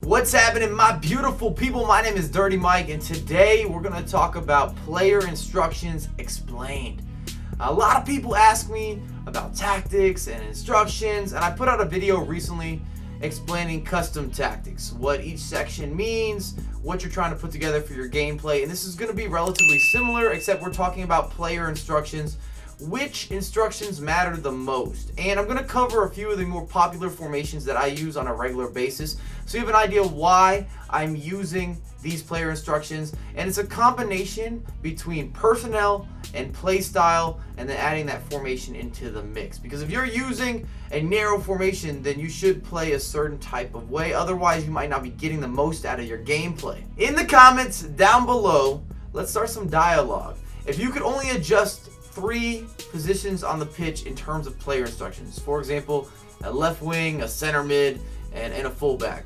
What's happening, my beautiful people? My name is Dirty Mike, and today we're going to talk about player instructions explained. A lot of people ask me about tactics and instructions, and I put out a video recently explaining custom tactics, what each section means, what you're trying to put together for your gameplay, and this is going to be relatively similar, except we're talking about player instructions, which instructions matter the most. And I'm going to cover a few of the more popular formations that I use on a regular basis, so you have an idea why I'm using these player instructions. And it's a combination between personnel and play style, and then adding that formation into the mix. Because if you're using a narrow formation, then you should play a certain type of way. Otherwise, you might not be getting the most out of your gameplay. In the comments down below, let's start some dialogue. If you could only adjust 3 positions on the pitch in terms of player instructions, for example, a left wing, a center mid, and a fullback,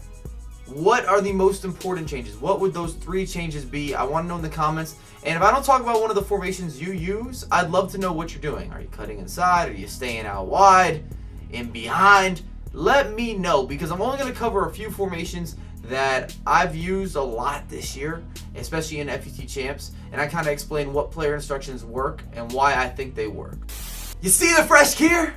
what are the most important changes? What would those 3 changes be? I want to know in the comments. And if I don't talk about one of the formations you use, I'd love to know what you're doing. Are you cutting inside? Are you staying out wide? In behind? Let me know, because I'm only going to cover a few formations that I've used a lot this year, especially in FUT Champs, and I kind of explain what player instructions work and why I think they work. You see the fresh gear?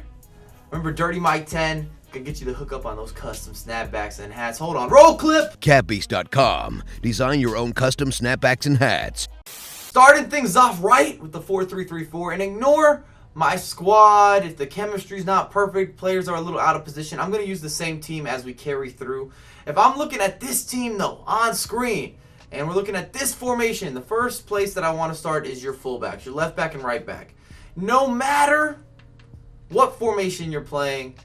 Remember Dirty Mike 10? Can get you to hook up on those custom snapbacks and hats. Hold on, roll clip! Catbeast.com. Design your own custom snapbacks and hats. Starting things off right with the 4-3-3-4, and ignore my squad. If the chemistry's not perfect, players are a little out of position, I'm going to use the same team as we carry through. If I'm looking at this team though on screen, and we're looking at this formation, the first place that I want to start is your fullbacks, your left back and right back. No matter what formation you're playing,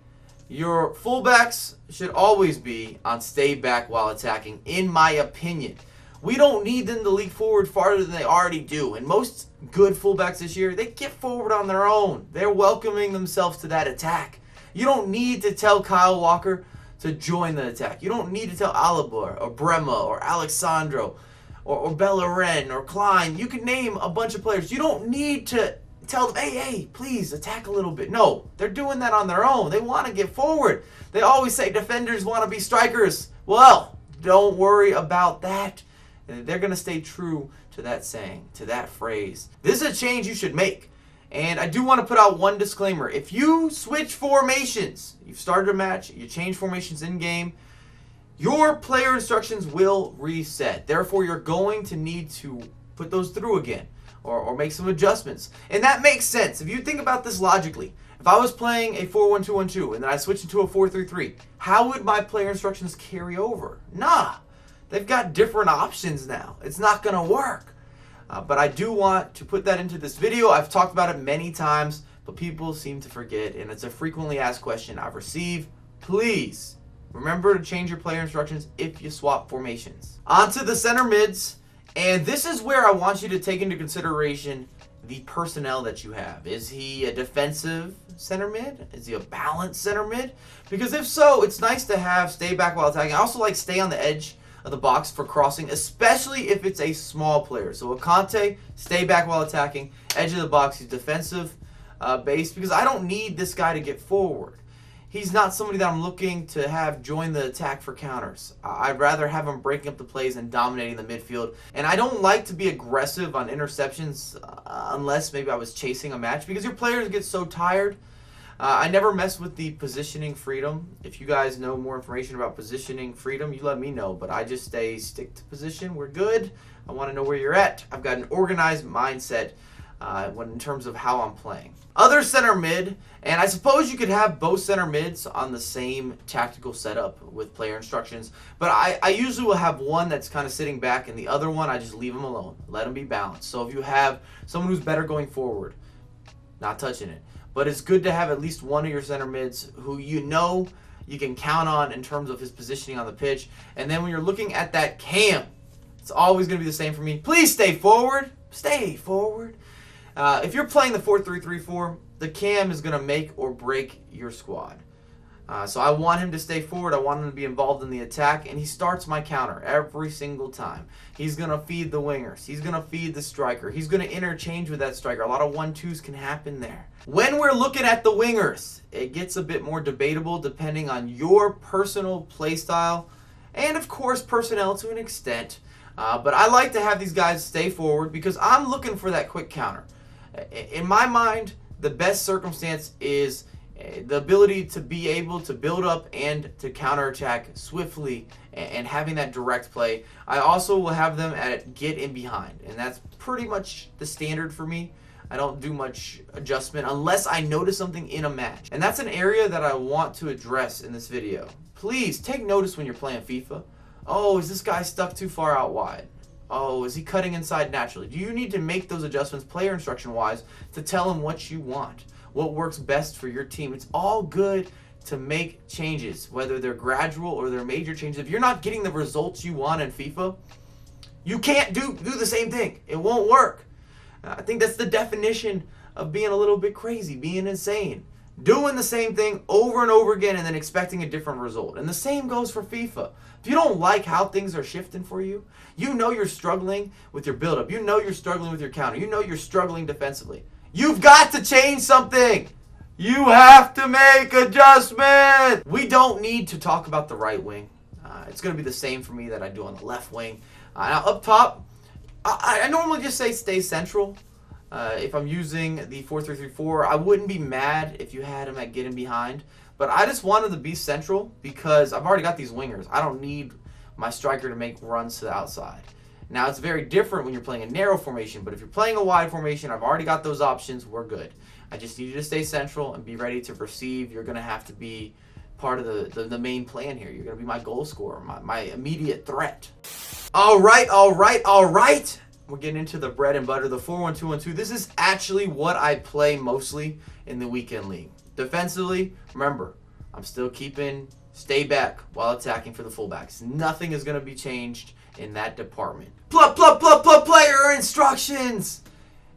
your fullbacks should always be on stay back while attacking, in my opinion. We don't need them to leak forward farther than they already do. And most good fullbacks this year, they get forward on their own. They're welcoming themselves to that attack. You don't need to tell Kyle Walker to join the attack. You don't need to tell Alaba or Brema or Alexandro or Bellerin or Klein. You can name a bunch of players. You don't need to tell them, hey, please attack a little bit. No, they're doing that on their own. They want to get forward. They always say defenders want to be strikers. Well, don't worry about that. They're going to stay true to that saying, to that phrase. This is a change you should make. And I do want to put out one disclaimer. If you switch formations, you've started a match, you change formations in-game, your player instructions will reset. Therefore, you're going to need to put those through again or make some adjustments. And that makes sense. If you think about this logically, if I was playing a 4-1-2-1-2 and then I switched into a 4-3-3, how would my player instructions carry over? Nah. They've got different options now. It's not going to work. But I do want to put that into this video. I've talked about it many times, but people seem to forget, and it's a frequently asked question I've received. Please remember to change your player instructions if you swap formations. On to the center mids, and this is where I want you to take into consideration the personnel that you have. Is he a defensive center mid? Is he a balanced center mid? Because if so, it's nice to have stay back while attacking. I also like stay on the edge of the box for crossing, especially if it's a small player. So a Conte, stay back while attacking, edge of the box, he's defensive based, because I don't need this guy to get forward. He's not somebody that I'm looking to have join the attack for counters. I'd rather have him breaking up the plays and dominating the midfield. And I don't like to be aggressive on interceptions unless maybe I was chasing a match, because your players get so tired. I never mess with the positioning freedom. If you guys know more information about positioning freedom, you let me know. But I just stick to position. We're good. I want to know where you're at. I've got an organized mindset in terms of how I'm playing. Other center mid, and I suppose you could have both center mids on the same tactical setup with player instructions. But I usually will have one that's kind of sitting back, and the other one I just leave them alone. Let them be balanced. So if you have someone who's better going forward, not touching it. But it's good to have at least one of your center mids who you know you can count on in terms of his positioning on the pitch. And then when you're looking at that cam, it's always going to be the same for me. Please stay forward. Stay forward. If you're playing the 4-3-3-4, the cam is going to make or break your squad. So I want him to stay forward. I want him to be involved in the attack, and he starts my counter every single time. He's going to feed the wingers. He's going to feed the striker. He's going to interchange with that striker. A lot of 1-2s can happen there. When we're looking at the wingers, it gets a bit more debatable depending on your personal play style and of course personnel to an extent. But I like to have these guys stay forward because I'm looking for that quick counter. In my mind, the best circumstance is the ability to be able to build up and to counterattack swiftly and having that direct play. I also will have them at get in behind, and that's pretty much the standard for me. I don't do much adjustment unless I notice something in a match. And that's an area that I want to address in this video. Please take notice when you're playing FIFA. Oh, is this guy stuck too far out wide? Oh, is he cutting inside naturally? Do you need to make those adjustments player instruction wise to tell him what you want? What works best for your team? It's all good to make changes, whether they're gradual or they're major changes. If you're not getting the results you want in FIFA, you can't do the same thing. It won't work. I think that's the definition of being a little bit crazy, being insane. Doing the same thing over and over again and then expecting a different result. And the same goes for FIFA. If you don't like how things are shifting for you, you know you're struggling with your build-up. You know you're struggling with your counter. You know you're struggling defensively. You've got to change something. You have to make adjustments. We don't need to talk about the right wing. It's going to be the same for me that I do on the left wing. Now up top, I normally just say stay central. If I'm using the 4-3-3-4, I wouldn't be mad if you had him at getting behind. But I just wanted to be central because I've already got these wingers. I don't need my striker to make runs to the outside. Now, it's very different when you're playing a narrow formation, but if you're playing a wide formation, I've already got those options. We're good. I just need you to stay central and be ready to receive. You're going to have to be part of the main plan here. You're going to be my goal scorer, my immediate threat. All right. We're getting into the bread and butter, the 4-1-2-1-2. This is actually what I play mostly in the weekend league. Defensively, remember, I'm still keeping stay back while attacking for the fullbacks. Nothing is going to be changed in that department. Player instructions!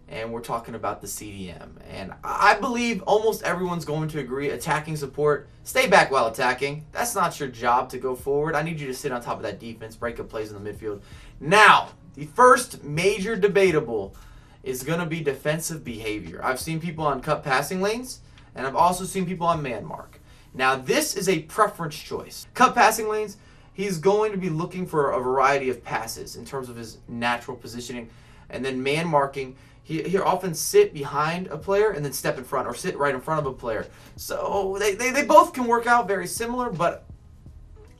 And we're talking about the CDM. And I believe almost everyone's going to agree. Attacking support, stay back while attacking. That's not your job to go forward. I need you to sit on top of that defense, break up plays in the midfield. Now, the first major debatable is going to be defensive behavior. I've seen people on cut passing lanes, and I've also seen people on man mark. Now, this is a preference choice. Cut passing lanes, he's going to be looking for a variety of passes in terms of his natural positioning. And then man marking, he'll often sit behind a player and then step in front or sit right in front of a player. So they both can work out very similar, but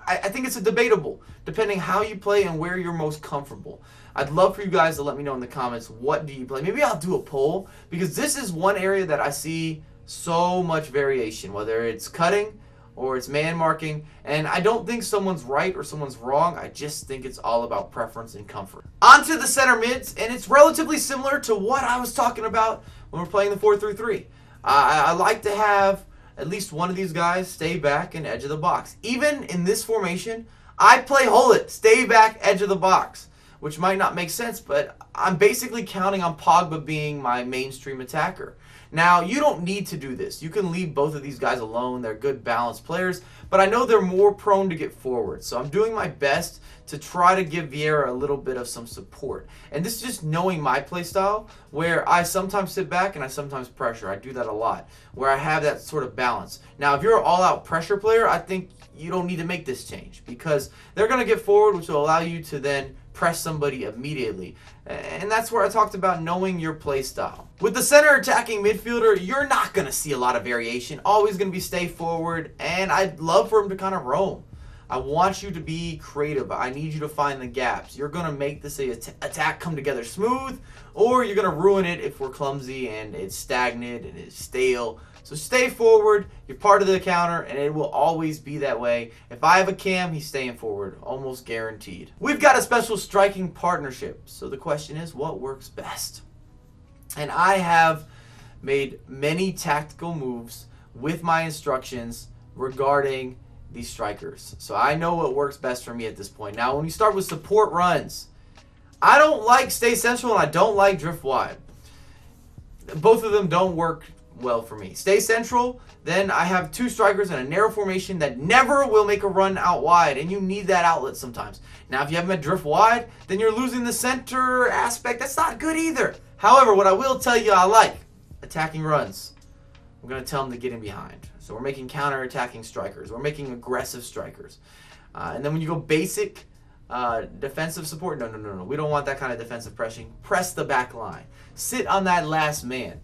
I think it's a debatable, depending how you play and where you're most comfortable. I'd love for you guys to let me know in the comments, what do you play? Maybe I'll do a poll, because this is one area that I see so much variation, whether it's cutting or it's man marking, and I don't think someone's right or someone's wrong. I just think it's all about preference and comfort. On to the center mids, and it's relatively similar to what I was talking about when we're playing the 4-3-3. I like to have at least one of these guys stay back and edge of the box. Even in this formation, I play hold it, stay back, edge of the box, which might not make sense, but I'm basically counting on Pogba being my mainstream attacker. Now, you don't need to do this. You can leave both of these guys alone. They're good, balanced players, but I know they're more prone to get forward. So I'm doing my best to try to give Vieira a little bit of some support. And this is just knowing my play style, where I sometimes sit back and I sometimes pressure. I do that a lot, where I have that sort of balance. Now, if you're an all-out pressure player, I think you don't need to make this change, because they're going to get forward, which will allow you to then press somebody immediately. And that's where I talked about knowing your play style. With the center attacking midfielder, you're not going to see a lot of variation. Always going to be stay forward, and I'd love for him to kind of roam. I want you to be creative. I need you to find the gaps. You're going to make this attack come together smooth, or you're going to ruin it if we're clumsy and it's stagnant and it's stale. So stay forward. You're part of the counter, and it will always be that way. If I have a cam, he's staying forward, almost guaranteed. We've got a special striking partnership. So the question is, what works best? And I have made many tactical moves with my instructions regarding these strikers. So I know what works best for me at this point. Now, when you start with support runs, I don't like stay central and I don't like drift wide. Both of them don't work well for me. Stay central, then I have two strikers in a narrow formation that never will make a run out wide, and you need that outlet sometimes. Now, if you have them at drift wide, then you're losing the center aspect. That's not good either. However, what I will tell you I like, attacking runs. We're going to tell them to get in behind. So we're making counter-attacking strikers. We're making aggressive strikers. And then when you go basic defensive support, no. We don't want that kind of defensive pressing. Press the back line. Sit on that last man.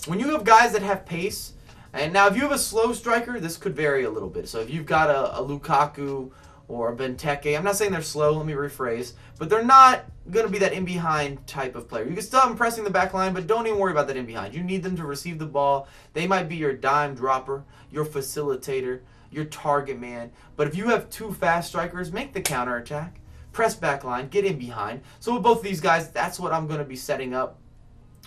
When you have guys that have pace, and now if you have a slow striker, this could vary a little bit. So if you've got a Lukaku or a Benteke, I'm not saying they're slow, let me rephrase, but they're not going to be that in-behind type of player. You can still have them pressing the back line, but don't even worry about that in-behind. You need them to receive the ball. They might be your dime dropper, your facilitator, your target man. But if you have two fast strikers, make the counterattack. Press back line, get in behind. So with both of these guys, that's what I'm going to be setting up.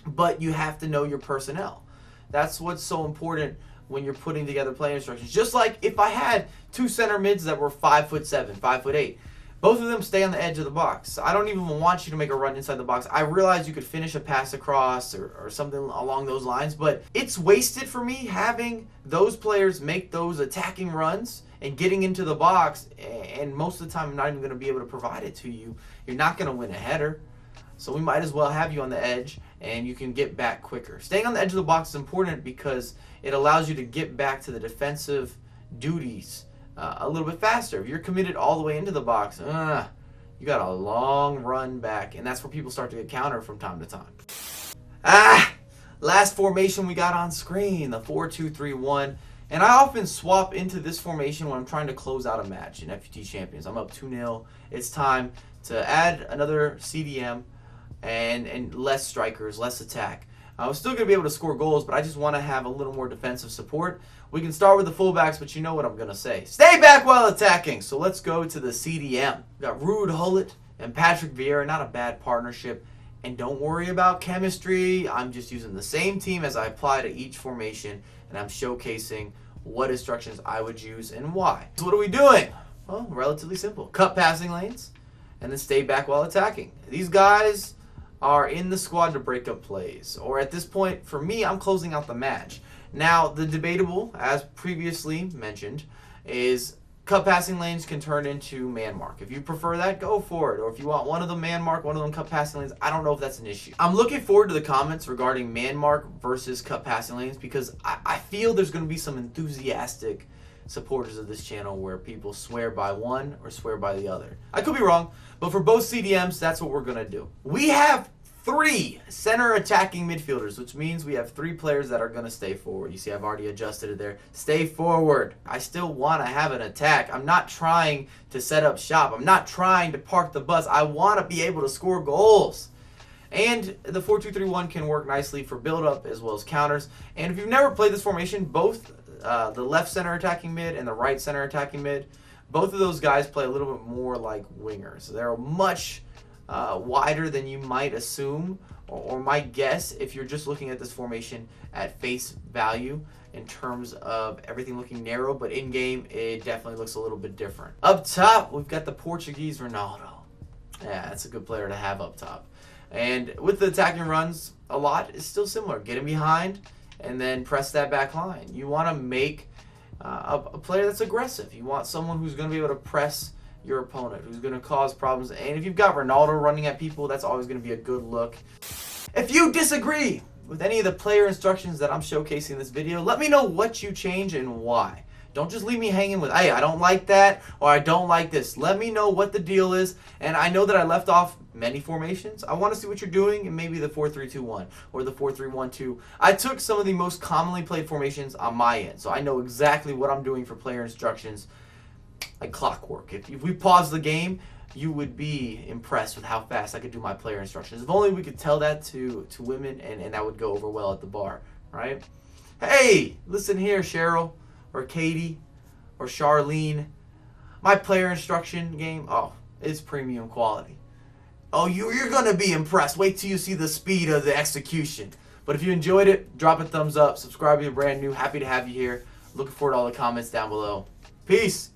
But you have to know your personnel. That's what's so important when you're putting together play instructions. Just like if I had two center mids that were 5'7", 5'8", both of them stay on the edge of the box. I don't even want you to make a run inside the box. I realize you could finish a pass across or something along those lines, but it's wasted for me having those players make those attacking runs and getting into the box, and most of the time I'm not even going to be able to provide it to you. You're not going to win a header. So we might as well have you on the edge, and you can get back quicker. Staying on the edge of the box is important because it allows you to get back to the defensive duties a little bit faster. If you're committed all the way into the box, you got a long run back, and that's where people start to get countered from time to time. Last formation we got on screen, the 4-2-3-1. And I often swap into this formation when I'm trying to close out a match in FUT Champions. I'm up 2-0. It's time to add another CDM and less strikers, less attack. I'm still going to be able to score goals, but I just want to have a little more defensive support. We can start with the fullbacks, but you know what I'm going to say. Stay back while attacking. So let's go to the CDM. We got Ruud Gullit and Patrick Vieira, not a bad partnership. And don't worry about chemistry. I'm just using the same team as I apply to each formation, and I'm showcasing what instructions I would use and why. So what are we doing? Well, relatively simple. Cut passing lanes, and then stay back while attacking. These guys are in the squad to break up plays. Or at this point, for me, I'm closing out the match. Now, the debatable, as previously mentioned, is cut passing lanes can turn into man mark. If you prefer that, go for it. Or if you want one of them man mark, one of them cut passing lanes, I don't know if that's an issue. I'm looking forward to the comments regarding man mark versus cut passing lanes because I feel there's going to be some enthusiastic supporters of this channel where people swear by one or swear by the other. I could be wrong, but for both CDMs, that's what we're going to do. We have 3 center attacking midfielders, which means we have 3 players that are going to stay forward. You see, I've already adjusted it there. Stay forward. I still want to have an attack. I'm not trying to set up shop. I'm not trying to park the bus. I want to be able to score goals. And the 4-2-3-1 can work nicely for build-up as well as counters. And if you've never played this formation, both the left center attacking mid and the right center attacking mid, both of those guys play a little bit more like wingers. They're much wider than you might assume or might guess if you're just looking at this formation at face value in terms of everything looking narrow, but in game it definitely looks a little bit different. Up top, we've got the Portuguese Ronaldo. Yeah, that's a good player to have up top. And with the attacking runs, a lot is still similar. Get him behind and then press that back line. You want to make a player that's aggressive. You want someone who's going to be able to press your opponent, who's going to cause problems. And if you've got Ronaldo running at people, that's always going to be a good look. If you disagree with any of the player instructions that I'm showcasing in this video, let me know what you change and why. Don't just leave me hanging with, hey, I don't like that, or I don't like this. Let me know what the deal is. And I know that I left off many formations. I want to see what you're doing in maybe the 4-3-2-1 or the 4-3-1-2. I took some of the most commonly played formations on my end, so I know exactly what I'm doing for player instructions like clockwork. If we pause the game, you would be impressed with how fast I could do my player instructions. If only we could tell that to women, and that would go over well at the bar, right? Hey, listen here, Cheryl, or Katie, or Charlene. My player instruction game, oh, it's premium quality. Oh, you're going to be impressed. Wait till you see the speed of the execution. But if you enjoyed it, drop a thumbs up. Subscribe if you're brand new. Happy to have you here. Looking forward to all the comments down below. Peace.